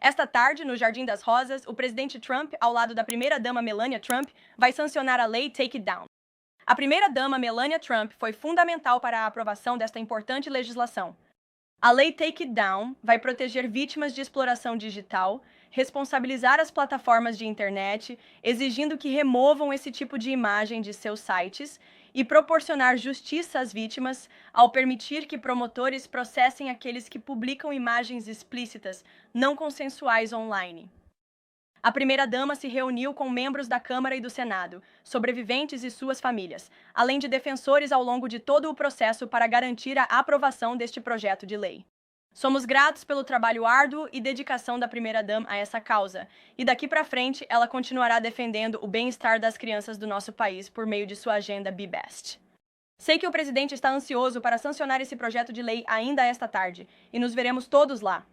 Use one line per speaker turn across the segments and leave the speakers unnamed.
Esta tarde, no Jardim das Rosas, o presidente Trump, ao lado da primeira-dama Melania Trump, vai sancionar a lei Take It Down. A primeira-dama Melania Trump foi fundamental para a aprovação desta importante legislação. A lei Take It Down vai proteger vítimas de exploração digital, responsabilizar as plataformas de internet, exigindo que removam esse tipo de imagem de seus sites e proporcionar justiça às vítimas ao permitir que promotores processem aqueles que publicam imagens explícitas, não consensuais online. A primeira-dama se reuniu com membros da Câmara e do Senado, sobreviventes e suas famílias, além de defensores ao longo de todo o processo para garantir a aprovação deste projeto de lei. Somos gratos pelo trabalho árduo e dedicação da primeira-dama a essa causa, e daqui para frente ela continuará defendendo o bem-estar das crianças do nosso país por meio de sua agenda Be Best. Sei que o presidente está ansioso para sancionar esse projeto de lei ainda esta tarde, e nos veremos todos lá.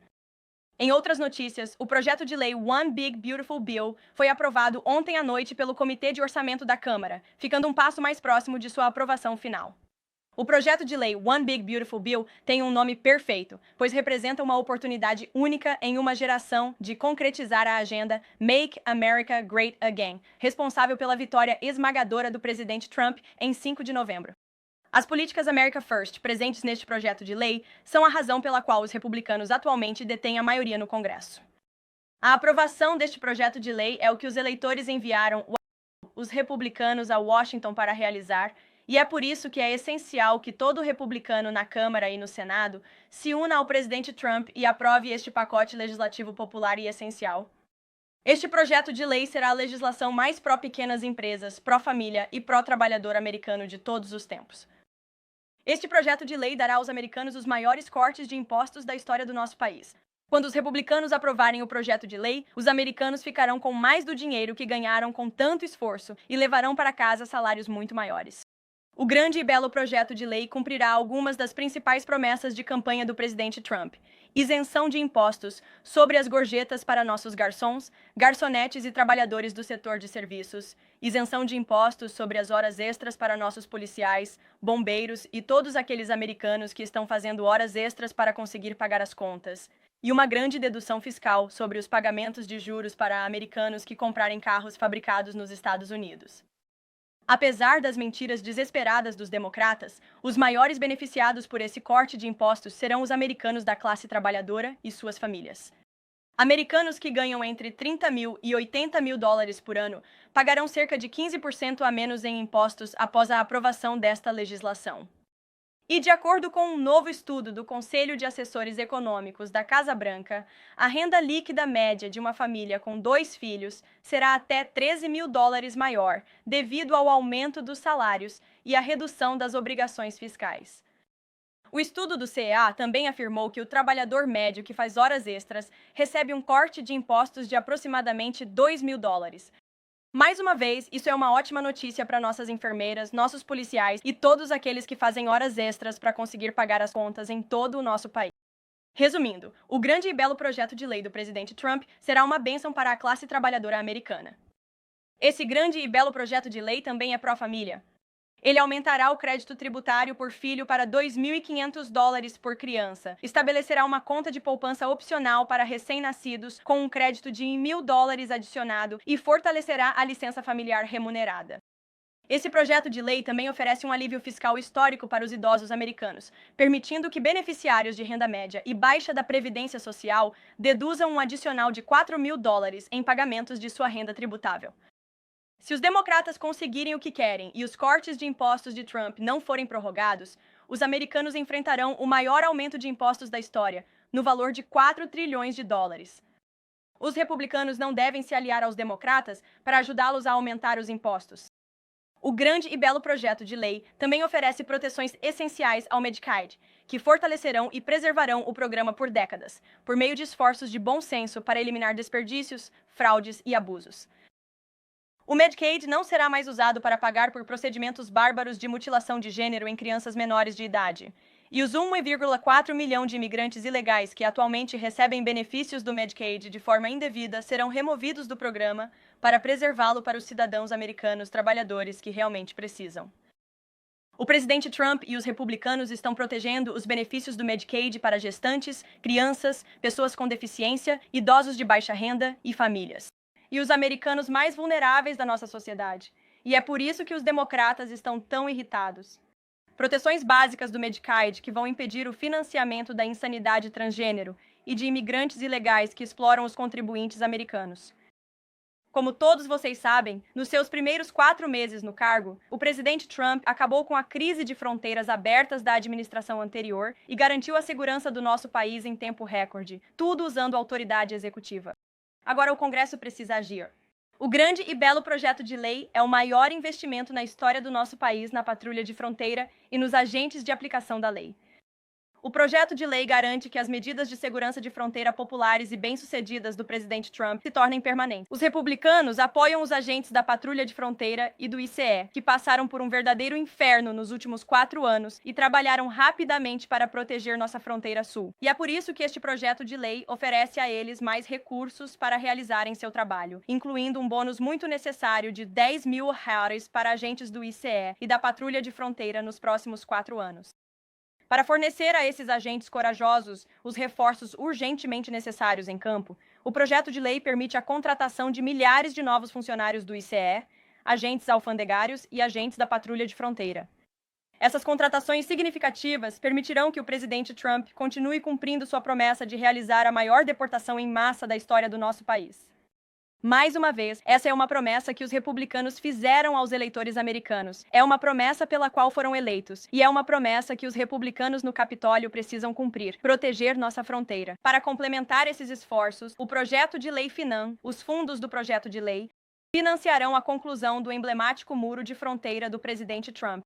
Em outras notícias, o projeto de lei One Big Beautiful Bill foi aprovado ontem à noite pelo Comitê de Orçamento da Câmara, ficando um passo mais próximo de sua aprovação final. O projeto de lei One Big Beautiful Bill tem um nome perfeito, pois representa uma oportunidade única em uma geração de concretizar a agenda Make America Great Again, responsável pela vitória esmagadora do presidente Trump em 5 de novembro. As políticas America First presentes neste projeto de lei são a razão pela qual os republicanos atualmente detêm a maioria no Congresso. A aprovação deste projeto de lei é o que os eleitores enviaram os republicanos a Washington para realizar, e é por isso que é essencial que todo republicano na Câmara e no Senado se una ao presidente Trump e aprove este pacote legislativo popular e essencial. Este projeto de lei será a legislação mais pró-pequenas empresas, pró-família e pró-trabalhador americano de todos os tempos. Este projeto de lei dará aos americanos os maiores cortes de impostos da história do nosso país. Quando os republicanos aprovarem o projeto de lei, os americanos ficarão com mais do dinheiro que ganharam com tanto esforço e levarão para casa salários muito maiores. O grande e belo projeto de lei cumprirá algumas das principais promessas de campanha do presidente Trump: isenção de impostos sobre as gorjetas para nossos garçons, garçonetes e trabalhadores do setor de serviços, isenção de impostos sobre as horas extras para nossos policiais, bombeiros e todos aqueles americanos que estão fazendo horas extras para conseguir pagar as contas, e uma grande dedução fiscal sobre os pagamentos de juros para americanos que comprarem carros fabricados nos Estados Unidos. Apesar das mentiras desesperadas dos democratas, os maiores beneficiados por esse corte de impostos serão os americanos da classe trabalhadora e suas famílias. Americanos que ganham entre 30 mil e 80 mil dólares por ano pagarão cerca de 15% a menos em impostos após a aprovação desta legislação. E, de acordo com um novo estudo do Conselho de Assessores Econômicos da Casa Branca, a renda líquida média de uma família com 2 filhos será até 13 mil dólares maior, devido ao aumento dos salários e à redução das obrigações fiscais. O estudo do CEA também afirmou que o trabalhador médio que faz horas extras recebe um corte de impostos de aproximadamente 2 mil dólares. Mais uma vez, isso é uma ótima notícia para nossas enfermeiras, nossos policiais e todos aqueles que fazem horas extras para conseguir pagar as contas em todo o nosso país. Resumindo, o grande e belo projeto de lei do presidente Trump será uma bênção para a classe trabalhadora americana. Esse grande e belo projeto de lei também é pró-família. Ele aumentará o crédito tributário por filho para 2.500 dólares por criança, estabelecerá uma conta de poupança opcional para recém-nascidos com um crédito de 1.000 dólares adicionado e fortalecerá a licença familiar remunerada. Esse projeto de lei também oferece um alívio fiscal histórico para os idosos americanos, permitindo que beneficiários de renda média e baixa da Previdência Social deduzam um adicional de 4.000 dólares em pagamentos de sua renda tributável. Se os democratas conseguirem o que querem e os cortes de impostos de Trump não forem prorrogados, os americanos enfrentarão o maior aumento de impostos da história, no valor de 4 trilhões de dólares. Os republicanos não devem se aliar aos democratas para ajudá-los a aumentar os impostos. O grande e belo projeto de lei também oferece proteções essenciais ao Medicaid, que fortalecerão e preservarão o programa por décadas, por meio de esforços de bom senso para eliminar desperdícios, fraudes e abusos. O Medicaid não será mais usado para pagar por procedimentos bárbaros de mutilação de gênero em crianças menores de idade. E os 1,4 milhão de imigrantes ilegais que atualmente recebem benefícios do Medicaid de forma indevida serão removidos do programa para preservá-lo para os cidadãos americanos trabalhadores que realmente precisam. O presidente Trump e os republicanos estão protegendo os benefícios do Medicaid para gestantes, crianças, pessoas com deficiência, idosos de baixa renda e famílias. E os americanos mais vulneráveis da nossa sociedade. E é por isso que os democratas estão tão irritados. Proteções básicas do Medicaid que vão impedir o financiamento da insanidade transgênero e de imigrantes ilegais que exploram os contribuintes americanos. Como todos vocês sabem, nos seus primeiros 4 meses no cargo, o presidente Trump acabou com a crise de fronteiras abertas da administração anterior e garantiu a segurança do nosso país em tempo recorde, tudo usando a autoridade executiva. Agora o Congresso precisa agir. O grande e belo projeto de lei é o maior investimento na história do nosso país na patrulha de fronteira e nos agentes de aplicação da lei. O projeto de lei garante que as medidas de segurança de fronteira populares e bem-sucedidas do presidente Trump se tornem permanentes. Os republicanos apoiam os agentes da Patrulha de Fronteira e do ICE, que passaram por um verdadeiro inferno nos últimos 4 anos e trabalharam rapidamente para proteger nossa fronteira sul. E é por isso que este projeto de lei oferece a eles mais recursos para realizarem seu trabalho, incluindo um bônus muito necessário de $10 mil para agentes do ICE e da Patrulha de Fronteira nos próximos 4 anos. Para fornecer a esses agentes corajosos os reforços urgentemente necessários em campo, o projeto de lei permite a contratação de milhares de novos funcionários do ICE, agentes alfandegários e agentes da Patrulha de Fronteira. Essas contratações significativas permitirão que o presidente Trump continue cumprindo sua promessa de realizar a maior deportação em massa da história do nosso país. Mais uma vez, essa é uma promessa que os republicanos fizeram aos eleitores americanos. É uma promessa pela qual foram eleitos. E é uma promessa que os republicanos no Capitólio precisam cumprir: proteger nossa fronteira. Para complementar esses esforços, o projeto de lei Finan, os fundos do projeto de lei, financiarão a conclusão do emblemático muro de fronteira do presidente Trump.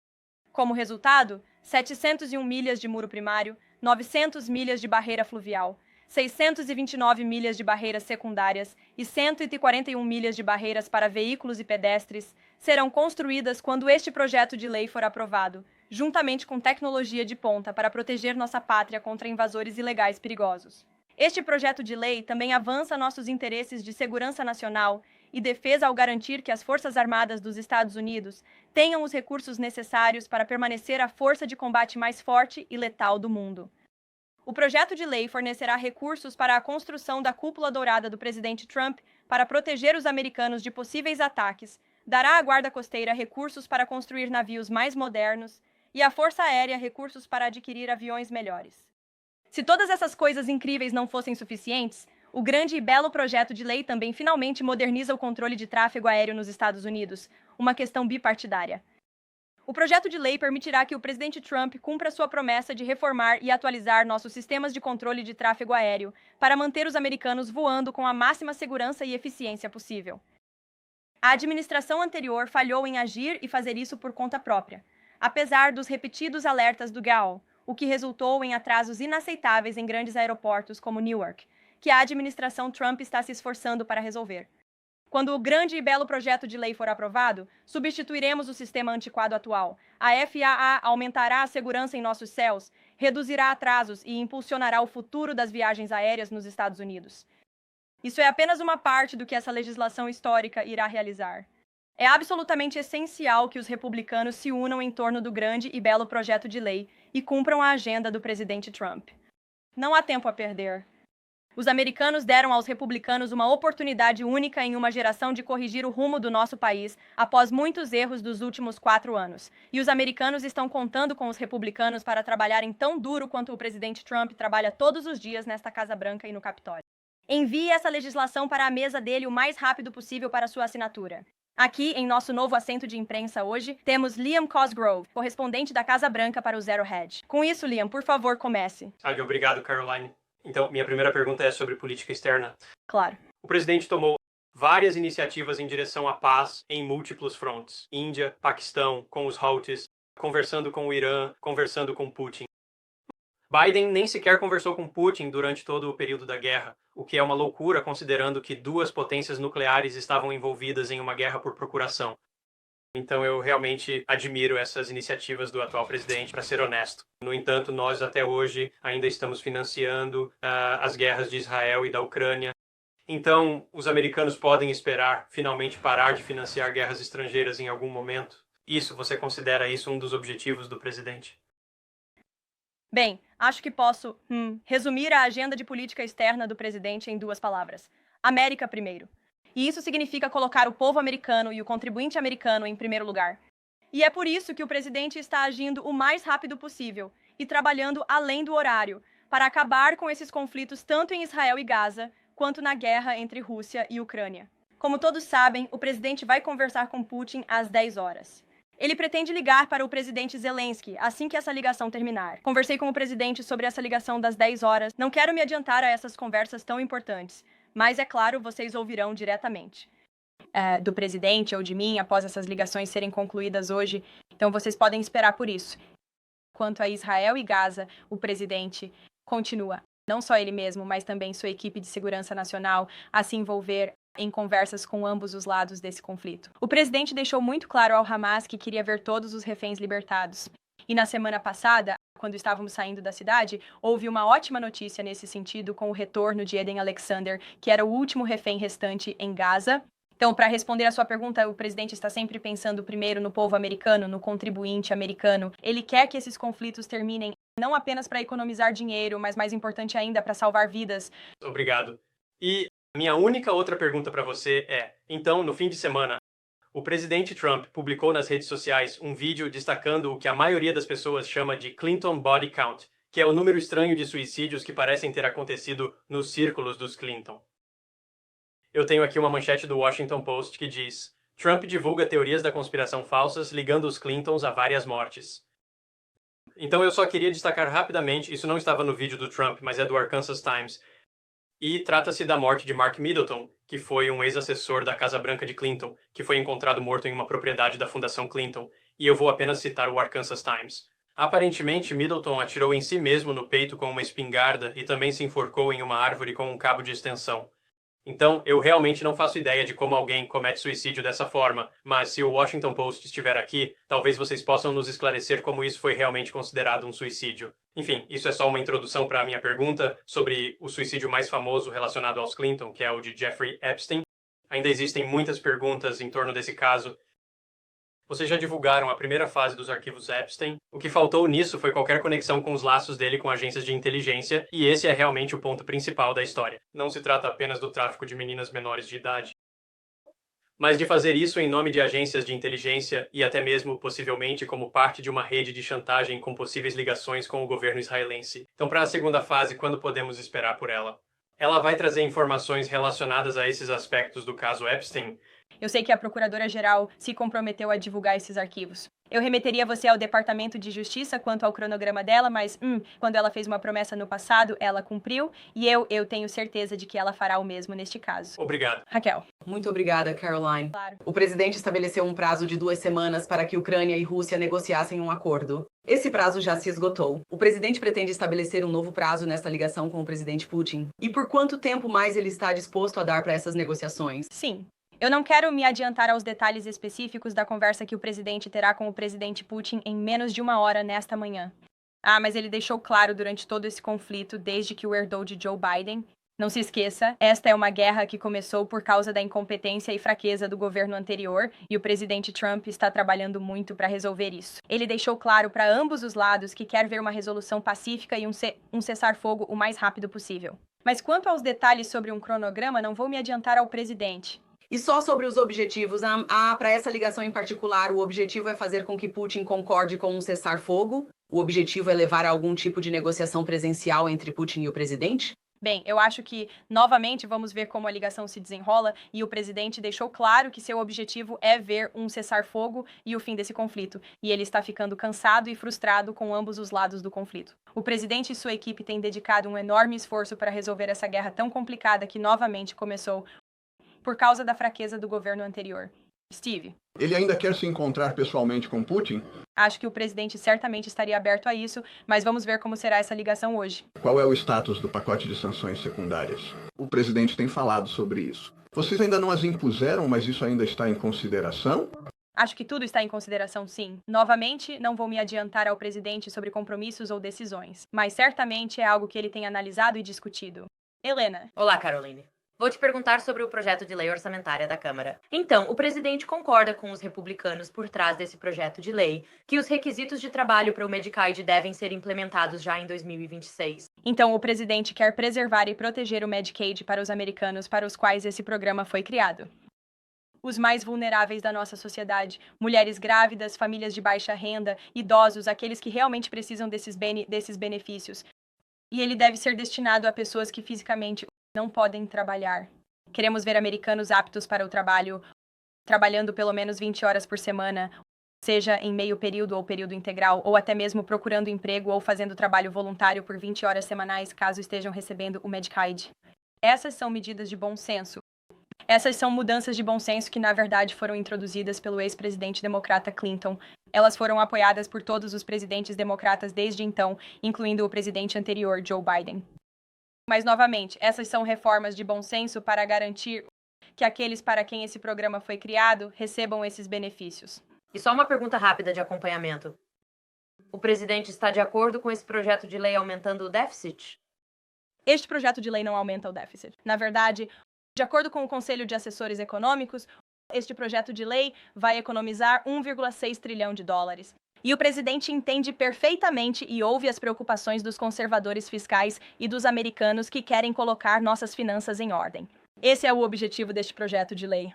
Como resultado, 701 milhas de muro primário, 900 milhas de barreira fluvial, 629 milhas de barreiras secundárias e 141 milhas de barreiras para veículos e pedestres serão construídas quando este projeto de lei for aprovado, juntamente com tecnologia de ponta para proteger nossa pátria contra invasores ilegais perigosos. Este projeto de lei também avança nossos interesses de segurança nacional e defesa ao garantir que as Forças Armadas dos Estados Unidos tenham os recursos necessários para permanecer a força de combate mais forte e letal do mundo. O projeto de lei fornecerá recursos para a construção da cúpula dourada do presidente Trump para proteger os americanos de possíveis ataques, dará à Guarda Costeira recursos para construir navios mais modernos e à Força Aérea recursos para adquirir aviões melhores. Se todas essas coisas incríveis não fossem suficientes, o grande e belo projeto de lei também finalmente moderniza o controle de tráfego aéreo nos Estados Unidos, uma questão bipartidária. O projeto de lei permitirá que o presidente Trump cumpra sua promessa de reformar e atualizar nossos sistemas de controle de tráfego aéreo para manter os americanos voando com a máxima segurança e eficiência possível. A administração anterior falhou em agir e fazer isso por conta própria, apesar dos repetidos alertas do GAO, o que resultou em atrasos inaceitáveis em grandes aeroportos como Newark, que a administração Trump está se esforçando para resolver. Quando o grande e belo projeto de lei for aprovado, substituiremos o sistema antiquado atual. A FAA aumentará a segurança em nossos céus, reduzirá atrasos e impulsionará o futuro das viagens aéreas nos Estados Unidos. Isso é apenas uma parte do que essa legislação histórica irá realizar. É absolutamente essencial que os republicanos se unam em torno do grande e belo projeto de lei e cumpram a agenda do presidente Trump. Não há tempo a perder. Os americanos deram aos republicanos uma oportunidade única em uma geração de corrigir o rumo do nosso país após muitos erros dos últimos 4 anos. E os americanos estão contando com os republicanos para trabalharem tão duro quanto o presidente Trump trabalha todos os dias nesta Casa Branca e no Capitólio. Envie essa legislação para a mesa dele o mais rápido possível para sua assinatura. Aqui, em nosso novo assento de imprensa hoje, temos Liam Cosgrove, correspondente da Casa Branca para o Zero Hedge. Com isso, Liam, por favor, comece.
Obrigado, Caroline. Então, minha primeira pergunta é sobre política externa.
Claro.
O presidente tomou várias iniciativas em direção à paz em múltiplos frontes. Índia, Paquistão, com os Houthis, conversando com o Irã, conversando com Putin. Biden nem sequer conversou com Putin durante todo o período da guerra, o que é uma loucura considerando que 2 potências nucleares estavam envolvidas em uma guerra por procuração. Então eu realmente admiro essas iniciativas do atual presidente, para ser honesto. No entanto, nós até hoje ainda estamos financiando as guerras de Israel e da Ucrânia. Então, os americanos podem esperar finalmente parar de financiar guerras estrangeiras em algum momento? Você considera isso um dos objetivos do presidente?
Bem, acho que posso resumir a agenda de política externa do presidente em 2 palavras: América primeiro. E isso significa colocar o povo americano e o contribuinte americano em primeiro lugar. E é por isso que o presidente está agindo o mais rápido possível e trabalhando além do horário para acabar com esses conflitos tanto em Israel e Gaza, quanto na guerra entre Rússia e Ucrânia. Como todos sabem, o presidente vai conversar com Putin às 10 horas. Ele pretende ligar para o presidente Zelensky assim que essa ligação terminar. Conversei com o presidente sobre essa ligação das 10 horas. Não quero me adiantar a essas conversas tão importantes, mas é claro, vocês ouvirão diretamente do presidente ou de mim após essas ligações serem concluídas hoje. Então vocês podem esperar por isso. Quanto a Israel e Gaza, o presidente continua, não só ele mesmo, mas também sua equipe de segurança nacional, a se envolver em conversas com ambos os lados desse conflito. O presidente deixou muito claro ao Hamas que queria ver todos os reféns libertados. E na semana passada, quando estávamos saindo da cidade, houve uma ótima notícia nesse sentido com o retorno de Eden Alexander, que era o último refém restante em Gaza. Então, para responder a sua pergunta, o presidente está sempre pensando primeiro no povo americano, no contribuinte americano. Ele quer que esses conflitos terminem não apenas para economizar dinheiro, mas mais importante ainda, para salvar vidas.
Obrigado. E minha única outra pergunta para você é, então, no fim de semana, o presidente Trump publicou nas redes sociais um vídeo destacando o que a maioria das pessoas chama de Clinton Body Count, que é o número estranho de suicídios que parecem ter acontecido nos círculos dos Clinton. Eu tenho aqui uma manchete do Washington Post que diz: Trump divulga teorias da conspiração falsas ligando os Clintons a várias mortes. Então eu só queria destacar rapidamente, isso não estava no vídeo do Trump, mas é do Arkansas Times, e trata-se da morte de Mark Middleton, que foi um ex-assessor da Casa Branca de Clinton, que foi encontrado morto em uma propriedade da Fundação Clinton, e eu vou apenas citar o Arkansas Times. Aparentemente, Middleton atirou em si mesmo no peito com uma espingarda e também se enforcou em uma árvore com um cabo de extensão. Então, eu realmente não faço ideia de como alguém comete suicídio dessa forma, mas se o Washington Post estiver aqui, talvez vocês possam nos esclarecer como isso foi realmente considerado um suicídio. Enfim, isso é só uma introdução para a minha pergunta sobre o suicídio mais famoso relacionado aos Clinton, que é o de Jeffrey Epstein. Ainda existem muitas perguntas em torno desse caso. Vocês já divulgaram a primeira fase dos arquivos Epstein. O que faltou nisso foi qualquer conexão com os laços dele com agências de inteligência, e esse é realmente o ponto principal da história. Não se trata apenas do tráfico de meninas menores de idade, mas de fazer isso em nome de agências de inteligência e até mesmo, possivelmente, como parte de uma rede de chantagem com possíveis ligações com o governo israelense. Então, para a segunda fase, quando podemos esperar por ela? Ela vai trazer informações relacionadas a esses aspectos do caso Epstein.
Eu sei que a Procuradora-Geral se comprometeu a divulgar esses arquivos. Eu remeteria você ao Departamento de Justiça quanto ao cronograma dela, mas quando ela fez uma promessa no passado, ela cumpriu, e eu tenho certeza de que ela fará o mesmo neste caso.
Obrigado.
Raquel.
Muito obrigada, Caroline.
Claro.
O presidente estabeleceu um prazo de 2 semanas para que Ucrânia e Rússia negociassem um acordo. Esse prazo já se esgotou. O presidente pretende estabelecer um novo prazo nesta ligação com o presidente Putin. E por quanto tempo mais ele está disposto a dar para essas negociações?
Sim. Eu não quero me adiantar aos detalhes específicos da conversa que o presidente terá com o presidente Putin em menos de 1 hora nesta manhã. Mas ele deixou claro durante todo esse conflito, desde que o herdou de Joe Biden. Não se esqueça, esta é uma guerra que começou por causa da incompetência e fraqueza do governo anterior, e o presidente Trump está trabalhando muito para resolver isso. Ele deixou claro para ambos os lados que quer ver uma resolução pacífica e um cessar-fogo o mais rápido possível. Mas quanto aos detalhes sobre um cronograma, não vou me adiantar ao presidente.
E só sobre os objetivos, para essa ligação em particular, o objetivo é fazer com que Putin concorde com um cessar-fogo? O objetivo é levar a algum tipo de negociação presencial entre Putin e o presidente?
Bem, eu acho que, novamente, vamos ver como a ligação se desenrola, e o presidente deixou claro que seu objetivo é ver um cessar-fogo e o fim desse conflito, e ele está ficando cansado e frustrado com ambos os lados do conflito. O presidente e sua equipe têm dedicado um enorme esforço para resolver essa guerra tão complicada que novamente começou por causa da fraqueza do governo anterior. Steve.
Ele ainda quer se encontrar pessoalmente com Putin?
Acho que o presidente certamente estaria aberto a isso, mas vamos ver como será essa ligação hoje.
Qual é o status do pacote de sanções secundárias? O presidente tem falado sobre isso. Vocês ainda não as impuseram, mas isso ainda está em consideração?
Acho que tudo está em consideração, sim. Novamente, não vou me adiantar ao presidente sobre compromissos ou decisões, mas certamente é algo que ele tem analisado e discutido. Helena.
Olá, Caroline. Vou te perguntar sobre o projeto de lei orçamentária da Câmara. Então, o presidente concorda com os republicanos por trás desse projeto de lei que os requisitos de trabalho para o Medicaid devem ser implementados já em 2026.
Então, o presidente quer preservar e proteger o Medicaid para os americanos para os quais esse programa foi criado. Os mais vulneráveis da nossa sociedade, mulheres grávidas, famílias de baixa renda, idosos, aqueles que realmente precisam desses benefícios. E ele deve ser destinado a pessoas que fisicamente não podem trabalhar. Queremos ver americanos aptos para o trabalho, trabalhando pelo menos 20 horas por semana, seja em meio período ou período integral, ou até mesmo procurando emprego ou fazendo trabalho voluntário por 20 horas semanais, caso estejam recebendo o Medicaid. Essas são medidas de bom senso. Essas são mudanças de bom senso que, na verdade, foram introduzidas pelo ex-presidente democrata Clinton. Elas foram apoiadas por todos os presidentes democratas desde então, incluindo o presidente anterior, Joe Biden. Mas, novamente, essas são reformas de bom senso para garantir que aqueles para quem esse programa foi criado recebam esses benefícios.
E só uma pergunta rápida de acompanhamento. O presidente está de acordo com esse projeto de lei aumentando o déficit?
Este projeto de lei não aumenta o déficit. Na verdade, de acordo com o Conselho de Assessores Econômicos, este projeto de lei vai economizar 1,6 trilhão de dólares. E o presidente entende perfeitamente e ouve as preocupações dos conservadores fiscais e dos americanos que querem colocar nossas finanças em ordem. Esse é o objetivo deste projeto de lei.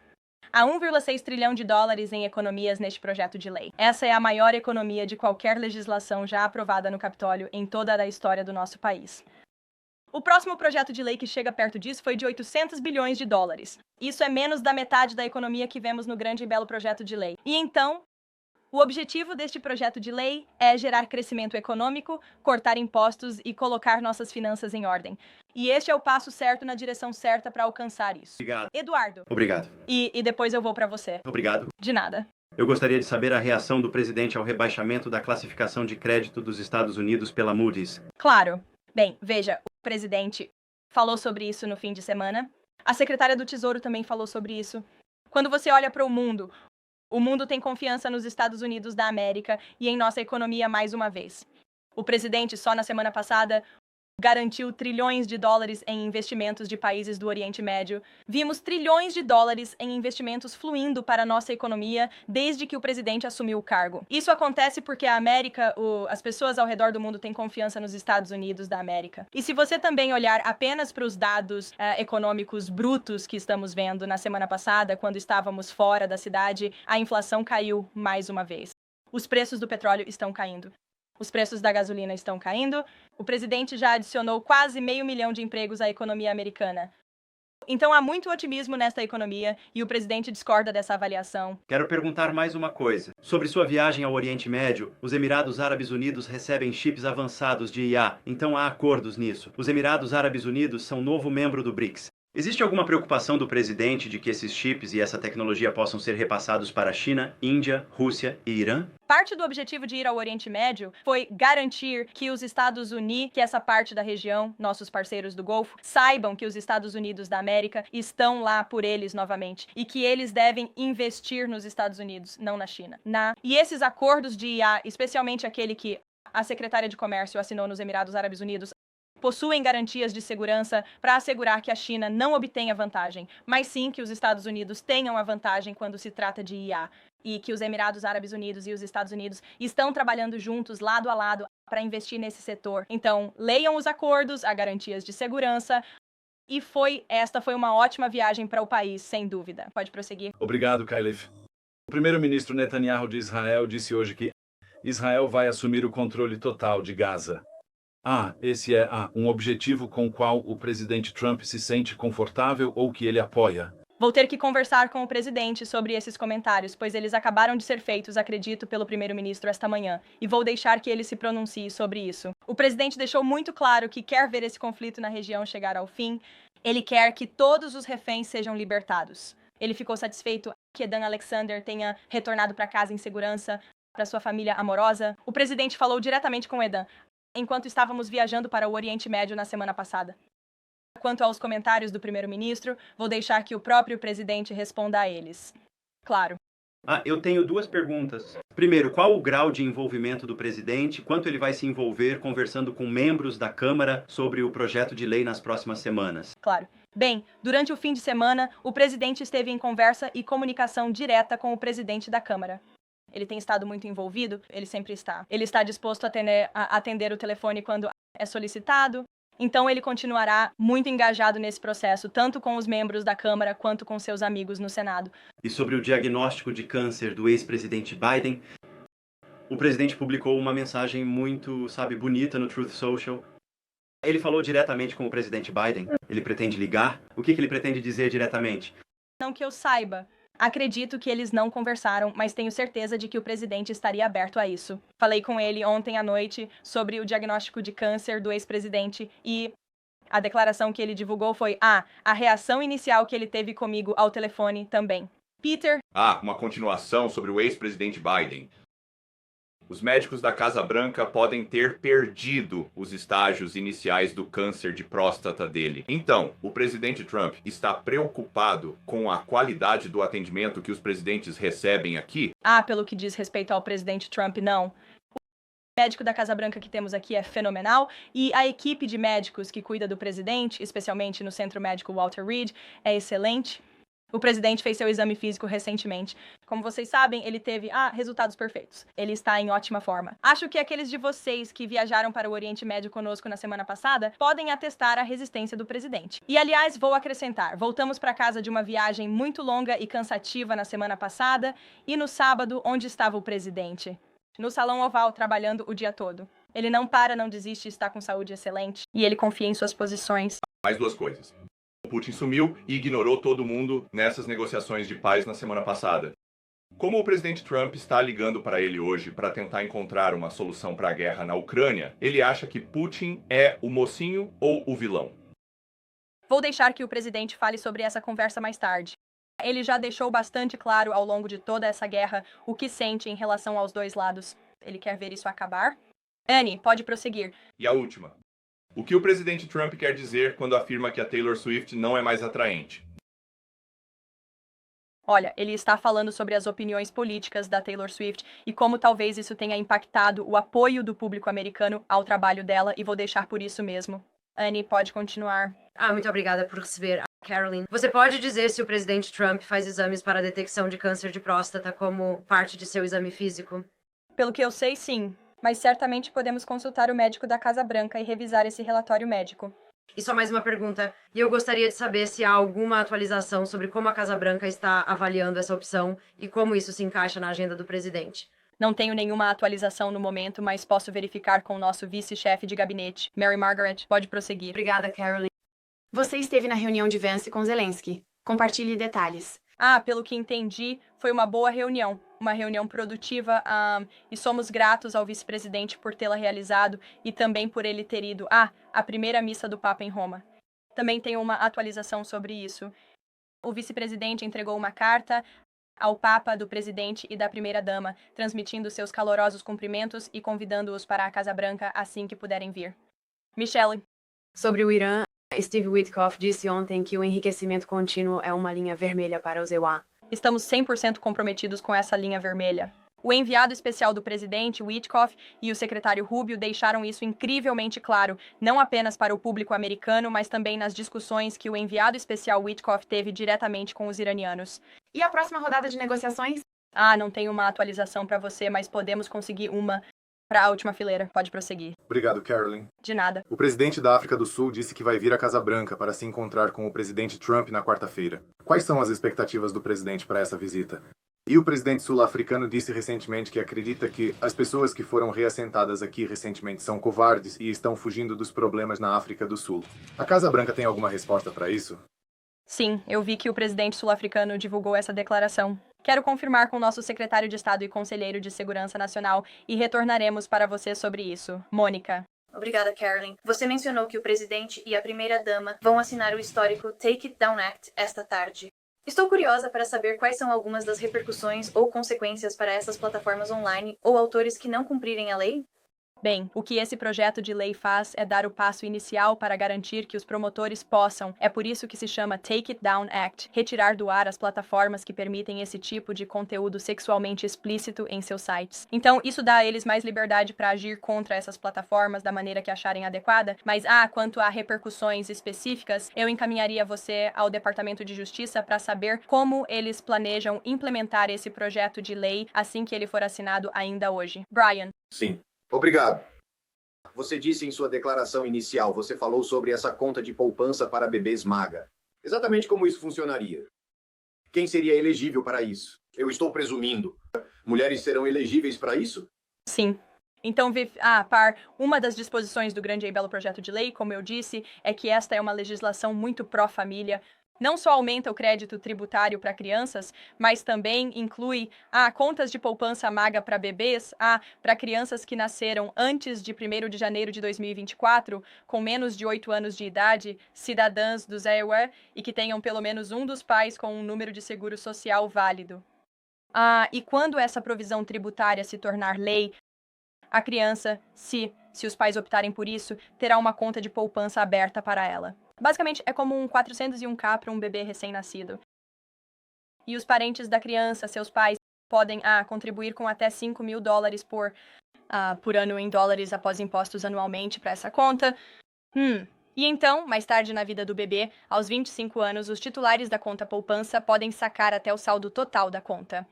Há 1,6 trilhão de dólares em economias neste projeto de lei. Essa é a maior economia de qualquer legislação já aprovada no Capitólio em toda a história do nosso país. O próximo projeto de lei que chega perto disso foi de 800 bilhões de dólares. Isso é menos da metade da economia que vemos no grande e belo projeto de lei. E então, o objetivo deste projeto de lei é gerar crescimento econômico, cortar impostos e colocar nossas finanças em ordem. E este é o passo certo na direção certa para alcançar isso.
Obrigado.
Eduardo.
Obrigado.
E depois eu vou para você.
Obrigado.
De nada.
Eu gostaria de saber a reação do presidente ao rebaixamento da classificação de crédito dos Estados Unidos pela Moody's.
Claro. Bem, veja, o presidente falou sobre isso no fim de semana. A secretária do Tesouro também falou sobre isso. Quando você olha para o mundo tem confiança nos Estados Unidos da América e em nossa economia mais uma vez. O presidente, só na semana passada, garantiu trilhões de dólares em investimentos de países do Oriente Médio. Vimos trilhões de dólares em investimentos fluindo para a nossa economia desde que o presidente assumiu o cargo. Isso acontece porque a América, as pessoas ao redor do mundo têm confiança nos Estados Unidos da América. E se você também olhar apenas para os dados econômicos brutos que estamos vendo na semana passada, quando estávamos fora da cidade, a inflação caiu mais uma vez. Os preços do petróleo estão caindo. Os preços da gasolina estão caindo. O presidente já adicionou quase 500 mil de empregos à economia americana. Então há muito otimismo nesta economia e o presidente discorda dessa avaliação.
Quero perguntar mais uma coisa. Sobre sua viagem ao Oriente Médio, os Emirados Árabes Unidos recebem chips avançados de IA, então há acordos nisso. Os Emirados Árabes Unidos são novo membro do BRICS. Existe alguma preocupação do presidente de que esses chips e essa tecnologia possam ser repassados para a China, Índia, Rússia e Irã?
Parte do objetivo de ir ao Oriente Médio foi garantir que os Estados Unidos, que essa parte da região, nossos parceiros do Golfo, saibam que os Estados Unidos da América estão lá por eles novamente e que eles devem investir nos Estados Unidos, não na China. E esses acordos de IA, especialmente aquele que a secretária de Comércio assinou nos Emirados Árabes Unidos, possuem garantias de segurança para assegurar que a China não obtenha vantagem, mas sim que os Estados Unidos tenham a vantagem quando se trata de IA, e que os Emirados Árabes Unidos e os Estados Unidos estão trabalhando juntos, lado a lado, para investir nesse setor. Então, leiam os acordos, há garantias de segurança, e esta foi uma ótima viagem para o país, sem dúvida. Pode prosseguir.
Obrigado, Kailif. O primeiro-ministro Netanyahu de Israel disse hoje que Israel vai assumir o controle total de Gaza. Esse é um objetivo com o qual o presidente Trump se sente confortável ou que ele apoia.
Vou ter que conversar com o presidente sobre esses comentários, pois eles acabaram de ser feitos, acredito, pelo primeiro-ministro esta manhã, e vou deixar que ele se pronuncie sobre isso. O presidente deixou muito claro que quer ver esse conflito na região chegar ao fim. Ele quer que todos os reféns sejam libertados. Ele ficou satisfeito que Edan Alexander tenha retornado para casa em segurança, para sua família amorosa. O presidente falou diretamente com Edan enquanto estávamos viajando para o Oriente Médio na semana passada. Quanto aos comentários do primeiro-ministro, vou deixar que o próprio presidente responda a eles. Claro.
Eu tenho duas perguntas. Primeiro, qual o grau de envolvimento do presidente? Quanto ele vai se envolver conversando com membros da Câmara sobre o projeto de lei nas próximas semanas?
Claro. Bem, durante o fim de semana, o presidente esteve em conversa e comunicação direta com o presidente da Câmara. Ele tem estado muito envolvido, ele sempre está. Ele está disposto a atender o telefone quando é solicitado. Então, ele continuará muito engajado nesse processo, tanto com os membros da Câmara quanto com seus amigos no Senado.
E sobre o diagnóstico de câncer do ex-presidente Biden, o presidente publicou uma mensagem muito, bonita no Truth Social. Ele falou diretamente com o presidente Biden. Ele pretende ligar? O que ele pretende dizer diretamente?
Não que eu saiba. Acredito que eles não conversaram, mas tenho certeza de que o presidente estaria aberto a isso. Falei com ele ontem à noite sobre o diagnóstico de câncer do ex-presidente e a declaração que ele divulgou foi: a reação inicial que ele teve comigo ao telefone também. Peter.
Uma continuação sobre o ex-presidente Biden. Os médicos da Casa Branca podem ter perdido os estágios iniciais do câncer de próstata dele. Então, o presidente Trump está preocupado com a qualidade do atendimento que os presidentes recebem aqui?
Pelo que diz respeito ao presidente Trump, não. O médico da Casa Branca que temos aqui é fenomenal e a equipe de médicos que cuida do presidente, especialmente no Centro Médico Walter Reed, é excelente. O presidente fez seu exame físico recentemente. Como vocês sabem, ele teve resultados perfeitos. Ele está em ótima forma. Acho que aqueles de vocês que viajaram para o Oriente Médio conosco na semana passada podem atestar a resistência do presidente. E, aliás, vou acrescentar, voltamos para casa de uma viagem muito longa e cansativa na semana passada e no sábado, onde estava o presidente? No Salão Oval, trabalhando o dia todo. Ele não desiste, está com saúde excelente e ele confia em suas posições.
Mais duas coisas. Putin sumiu e ignorou todo mundo nessas negociações de paz na semana passada. Como o presidente Trump está ligando para ele hoje para tentar encontrar uma solução para a guerra na Ucrânia, ele acha que Putin é o mocinho ou o vilão?
Vou deixar que o presidente fale sobre essa conversa mais tarde. Ele já deixou bastante claro ao longo de toda essa guerra o que sente em relação aos dois lados. Ele quer ver isso acabar? Annie, pode prosseguir.
E a última. O que o presidente Trump quer dizer quando afirma que a Taylor Swift não é mais atraente?
Olha, ele está falando sobre as opiniões políticas da Taylor Swift e como talvez isso tenha impactado o apoio do público americano ao trabalho dela, e vou deixar por isso mesmo. Annie, pode continuar.
Muito obrigada por receber, Caroline. Você pode dizer se o presidente Trump faz exames para a detecção de câncer de próstata como parte de seu exame físico?
Pelo que eu sei, sim. Mas certamente podemos consultar o médico da Casa Branca e revisar esse relatório médico.
E só mais uma pergunta. E eu gostaria de saber se há alguma atualização sobre como a Casa Branca está avaliando essa opção e como isso se encaixa na agenda do presidente.
Não tenho nenhuma atualização no momento, mas posso verificar com o nosso vice-chefe de gabinete. Mary Margaret, pode prosseguir.
Obrigada, Caroline.
Você esteve na reunião de Vance com Zelensky. Compartilhe detalhes.
Pelo que entendi, foi uma boa reunião. Uma reunião produtiva, e somos gratos ao vice-presidente por tê-la realizado e também por ele ter ido à primeira missa do Papa em Roma. Também tem uma atualização sobre isso. O vice-presidente entregou uma carta ao Papa, do presidente e da primeira-dama, transmitindo seus calorosos cumprimentos e convidando-os para a Casa Branca assim que puderem vir. Michelle.
Sobre o Irã, Steve Witkoff disse ontem que o enriquecimento contínuo é uma linha vermelha para os EUA.
Estamos 100% comprometidos com essa linha vermelha. O enviado especial do presidente, Witkoff, e o secretário Rubio deixaram isso incrivelmente claro, não apenas para o público americano, mas também nas discussões que o enviado especial Witkoff teve diretamente com os iranianos.
E a próxima rodada de negociações?
Não tenho uma atualização para você, mas podemos conseguir uma para a última fileira. Pode prosseguir.
Obrigado, Caroline.
De nada.
O presidente da África do Sul disse que vai vir à Casa Branca para se encontrar com o presidente Trump na quarta-feira. Quais são as expectativas do presidente para essa visita? E o presidente sul-africano disse recentemente que acredita que as pessoas que foram reassentadas aqui recentemente são covardes e estão fugindo dos problemas na África do Sul. A Casa Branca tem alguma resposta para isso?
Sim, eu vi que o presidente sul-africano divulgou essa declaração. Quero confirmar com o nosso secretário de Estado e conselheiro de Segurança Nacional e retornaremos para você sobre isso. Mônica.
Obrigada, Caroline. Você mencionou que o presidente e a primeira-dama vão assinar o histórico Take It Down Act esta tarde. Estou curiosa para saber quais são algumas das repercussões ou consequências para essas plataformas online ou autores que não cumprirem a lei?
Bem, o que esse projeto de lei faz é dar o passo inicial para garantir que os promotores possam, é por isso que se chama Take It Down Act, retirar do ar as plataformas que permitem esse tipo de conteúdo sexualmente explícito em seus sites. Então, isso dá a eles mais liberdade para agir contra essas plataformas da maneira que acharem adequada, mas quanto a repercussões específicas, eu encaminharia você ao Departamento de Justiça para saber como eles planejam implementar esse projeto de lei assim que ele for assinado ainda hoje. Brian.
Sim. Obrigado. Você disse em sua declaração inicial, você falou sobre essa conta de poupança para bebês MAGA. Exatamente como isso funcionaria? Quem seria elegível para isso? Eu estou presumindo. Mulheres serão elegíveis para isso?
Sim. Então, uma das disposições do grande e belo projeto de lei, como eu disse, é que esta é uma legislação muito pró-família. Não só aumenta o crédito tributário para crianças, mas também inclui contas de poupança MAGA para bebês, para crianças que nasceram antes de 1º de janeiro de 2024, com menos de 8 anos de idade, cidadãs do ZEUE e que tenham pelo menos um dos pais com um número de seguro social válido. E quando essa provisão tributária se tornar lei, a criança, se os pais optarem por isso, terá uma conta de poupança aberta para ela. Basicamente, é como um 401k para um bebê recém-nascido. E os parentes da criança, seus pais, podem contribuir com até $5.000 por ano em dólares após impostos anualmente para essa conta. E então, mais tarde na vida do bebê, aos 25 anos, os titulares da conta poupança podem sacar até o saldo total da conta.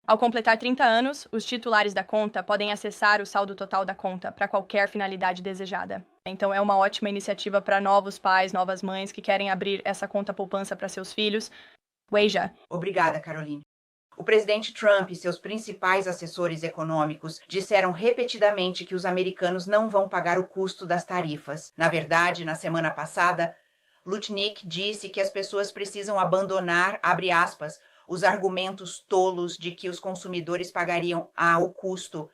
Ao completar 30 anos, os titulares da conta podem acessar o saldo total da conta para qualquer finalidade desejada. Então, é uma ótima iniciativa para novos pais, novas mães que querem abrir essa conta poupança para seus filhos. Weija.
Obrigada, Caroline. O presidente Trump e seus principais assessores econômicos disseram repetidamente que os americanos não vão pagar o custo das tarifas. Na verdade, na semana passada, Lutnick disse que as pessoas precisam abandonar, abre aspas, os argumentos tolos de que os consumidores pagariam o custo.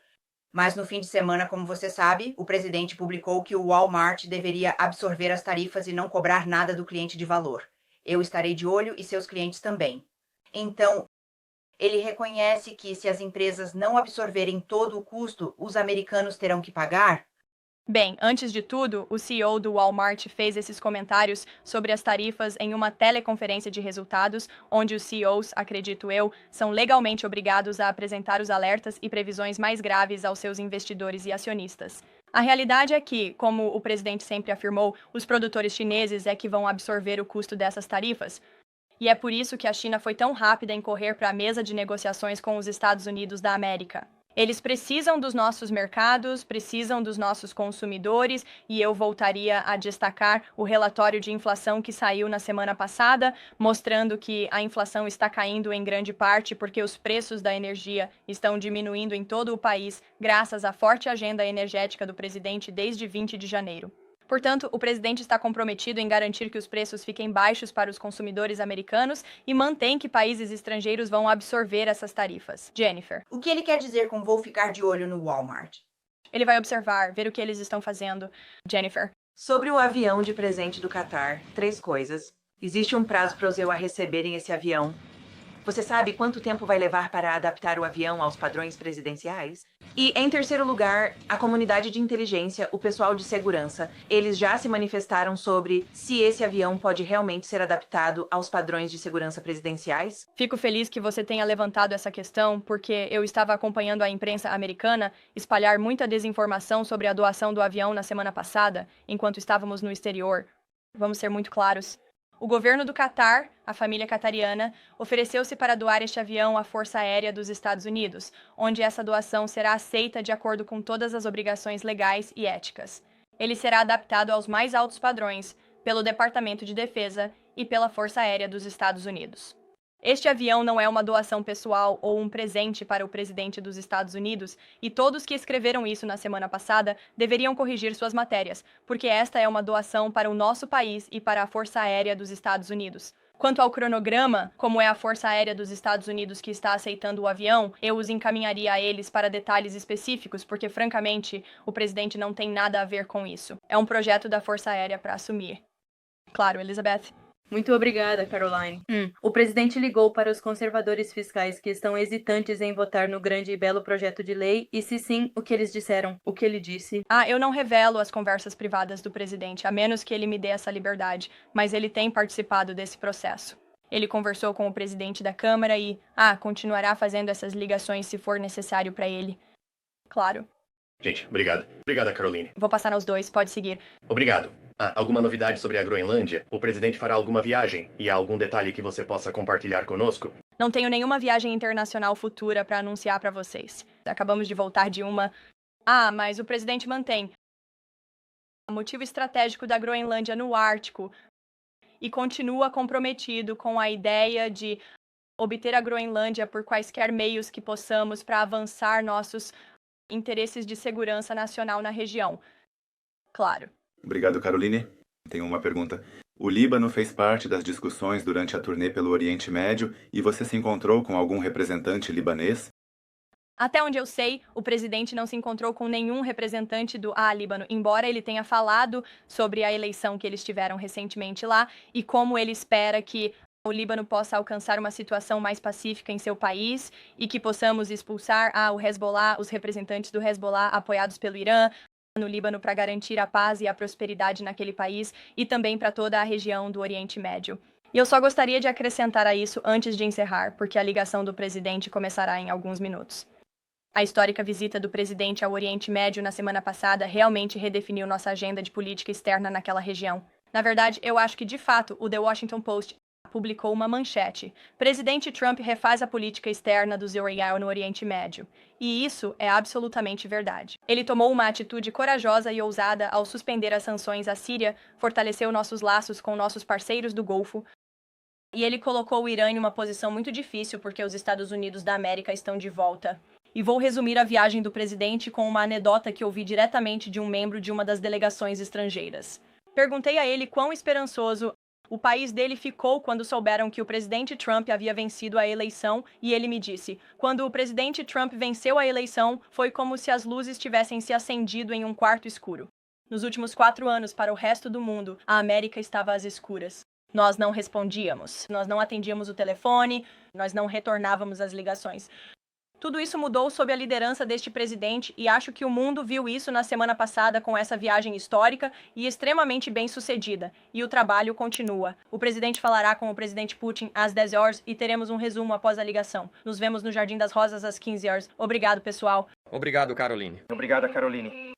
Mas no fim de semana, como você sabe, o presidente publicou que o Walmart deveria absorver as tarifas e não cobrar nada do cliente de valor. Eu estarei de olho e seus clientes também. Então, ele reconhece que se as empresas não absorverem todo o custo, os americanos terão que pagar?
Bem, antes de tudo, o CEO do Walmart fez esses comentários sobre as tarifas em uma teleconferência de resultados, onde os CEOs, acredito eu, são legalmente obrigados a apresentar os alertas e previsões mais graves aos seus investidores e acionistas. A realidade é que, como o presidente sempre afirmou, os produtores chineses é que vão absorver o custo dessas tarifas. E é por isso que a China foi tão rápida em correr para a mesa de negociações com os Estados Unidos da América. Eles precisam dos nossos mercados, precisam dos nossos consumidores, e eu voltaria a destacar o relatório de inflação que saiu na semana passada, mostrando que a inflação está caindo em grande parte porque os preços da energia estão diminuindo em todo o país, graças à forte agenda energética do presidente desde 20 de janeiro. Portanto, o presidente está comprometido em garantir que os preços fiquem baixos para os consumidores americanos e mantém que países estrangeiros vão absorver essas tarifas. Jennifer.
O que ele quer dizer com vou ficar de olho no Walmart?
Ele vai observar, ver o que eles estão fazendo. Jennifer.
Sobre o avião de presente do Catar, 3 coisas. Existe um prazo para os EUA receberem esse avião. Você sabe quanto tempo vai levar para adaptar o avião aos padrões presidenciais? E, em terceiro lugar, a comunidade de inteligência, o pessoal de segurança, eles já se manifestaram sobre se esse avião pode realmente ser adaptado aos padrões de segurança presidenciais?
Fico feliz que você tenha levantado essa questão, porque eu estava acompanhando a imprensa americana espalhar muita desinformação sobre a doação do avião na semana passada, enquanto estávamos no exterior. Vamos ser muito claros. O governo do Catar, a família catariana, ofereceu-se para doar este avião à Força Aérea dos Estados Unidos, onde essa doação será aceita de acordo com todas as obrigações legais e éticas. Ele será adaptado aos mais altos padrões pelo Departamento de Defesa e pela Força Aérea dos Estados Unidos. Este avião não é uma doação pessoal ou um presente para o presidente dos Estados Unidos, e todos que escreveram isso na semana passada deveriam corrigir suas matérias, porque esta é uma doação para o nosso país e para a Força Aérea dos Estados Unidos. Quanto ao cronograma, como é a Força Aérea dos Estados Unidos que está aceitando o avião, eu os encaminharia a eles para detalhes específicos, porque, francamente, o presidente não tem nada a ver com isso. É um projeto da Força Aérea para assumir. Claro, Elizabeth.
Muito obrigada, Caroline. O presidente ligou para os conservadores fiscais que estão hesitantes em votar no grande e belo projeto de lei, e se sim, o que eles disseram? O que ele disse?
Eu não revelo as conversas privadas do presidente, a menos que ele me dê essa liberdade, mas ele tem participado desse processo. Ele conversou com o presidente da Câmara e, continuará fazendo essas ligações se for necessário para ele. Claro.
Gente, obrigado. Obrigada, Caroline.
Vou passar aos dois, pode seguir.
Obrigado. Alguma novidade sobre a Groenlândia? O presidente fará alguma viagem? E há algum detalhe que você possa compartilhar conosco?
Não tenho nenhuma viagem internacional futura para anunciar para vocês. Acabamos de voltar de uma... mas o presidente mantém o motivo estratégico da Groenlândia no Ártico e continua comprometido com a ideia de obter a Groenlândia por quaisquer meios que possamos para avançar nossos interesses de segurança nacional na região. Claro.
Obrigado, Caroline. Tenho uma pergunta. O Líbano fez parte das discussões durante a turnê pelo Oriente Médio e você se encontrou com algum representante libanês?
Até onde eu sei, o presidente não se encontrou com nenhum representante do Líbano, embora ele tenha falado sobre a eleição que eles tiveram recentemente lá e como ele espera que o Líbano possa alcançar uma situação mais pacífica em seu país e que possamos expulsar o Hezbollah, os representantes do Hezbollah apoiados pelo Irã, no Líbano para garantir a paz e a prosperidade naquele país e também para toda a região do Oriente Médio. E eu só gostaria de acrescentar a isso antes de encerrar, porque a ligação do presidente começará em alguns minutos. A histórica visita do presidente ao Oriente Médio na semana passada realmente redefiniu nossa agenda de política externa naquela região. Na verdade, eu acho que, de fato, o The Washington Post publicou uma manchete. Presidente Trump refaz a política externa do Israel no Oriente Médio. E isso é absolutamente verdade. Ele tomou uma atitude corajosa e ousada ao suspender as sanções à Síria, fortaleceu nossos laços com nossos parceiros do Golfo, e ele colocou o Irã em uma posição muito difícil porque os Estados Unidos da América estão de volta. E vou resumir a viagem do presidente com uma anedota que ouvi diretamente de um membro de uma das delegações estrangeiras. Perguntei a ele quão esperançoso o país dele ficou quando souberam que o presidente Trump havia vencido a eleição e ele me disse: quando o presidente Trump venceu a eleição, foi como se as luzes tivessem se acendido em um quarto escuro. Nos últimos 4 anos, para o resto do mundo, a América estava às escuras. Nós não respondíamos, nós não atendíamos o telefone, nós não retornávamos as ligações. Tudo isso mudou sob a liderança deste presidente e acho que o mundo viu isso na semana passada com essa viagem histórica e extremamente bem-sucedida. E o trabalho continua. O presidente falará com o presidente Putin às 10 horas e teremos um resumo após a ligação. Nos vemos no Jardim das Rosas às 15 horas. Obrigado, pessoal.
Obrigado, Caroline.
Obrigada, Caroline.